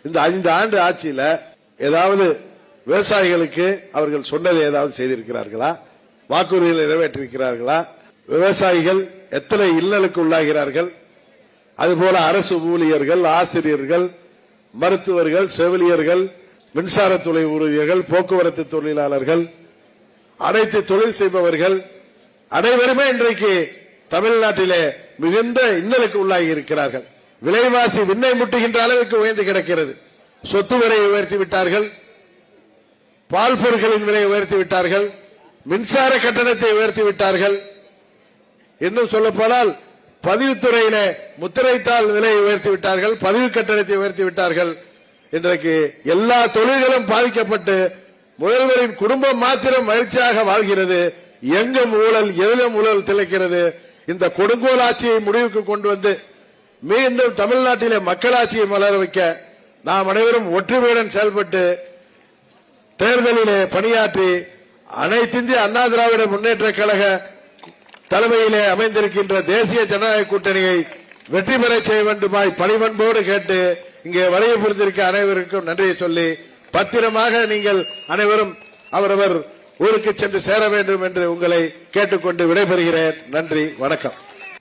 இந்த 5 ஆண்டு ஆட்சியில ஏதாவது விவசாயிகளுக்கு அவர்கள் சொன்னதை ஏதாவது செய்திருக்கிறார்களா? வாக்குறுதிகளை நிறைவேற்றிருக்கிறார்களா? விவசாயிகள் எத்தனை இல்லலுக்கு உள்ளாகிறார்கள்? அதுபோல அரசு ஊழியர்கள், ஆசிரியர்கள், மருத்துவர்கள், செவிலியர்கள், மின்சாரத்துறை ஊழியர்கள், போக்குவரத்து தொழிலாளர்கள், அனைத்து தொழில் செய்பவர்கள் அனைவருமே இன்றைக்கு தமிழ்நாட்டிலே மிகுந்த இன்னலுக்கு உள்ளாகி இருக்கிறார்கள். விலைவாசி விண்ணை முட்டுகின்ற அளவுக்கு உயர்ந்து கிடக்கிறது. சொத்து விலையை உயர்த்தி விட்டார்கள், பால் பொருட்களின் விலையை உயர்த்தி விட்டார்கள், மின்சார கட்டணத்தை உயர்த்தி விட்டார்கள். இன்னும் சொல்ல போனால் பதிவுத்துறையில முத்திரைத்தாள் விலையை உயர்த்தி விட்டார்கள், பதிவு கட்டணத்தை உயர்த்தி விட்டார்கள். இன்றைக்கு எல்லா தொழில்களும் பாதிக்கப்பட்டு முதல்வரின் குடும்பம் மாத்திரம் மகிழ்ச்சியாக வாழ்கிறது. எங்கும் ஊழல், எதிலும் ஊழல் திளைக்கிறது. இந்த கொடுங்கோல் ஆட்சியை முடிவுக்கு கொண்டு வந்து மீண்டும் தமிழ்நாட்டிலே மக்களாட்சியை மலர வைக்க நாம் அனைவரும் ஒற்றுமையுடன் செயல்பட்டு தேர்தலிலே பணியாற்றி அனைத்திந்திய அண்ணா திராவிட முன்னேற்ற கழக தலைமையிலே அமைந்திருக்கின்ற தேசிய ஜனநாயக கூட்டணியை வெற்றி பெற செய்ய வேண்டுமாய் பணிவன்போடு கேட்டு இங்கே வருகை புரிந்திருக்க அனைவருக்கும் நன்றியை சொல்லி பத்திரமாக நீங்கள் அனைவரும் அவரவர் ஊருக்கு சென்று சேர வேண்டும் என்று உங்களை கேட்டுக்கொண்டு விடைபெறுகிறேன். நன்றி, வணக்கம்.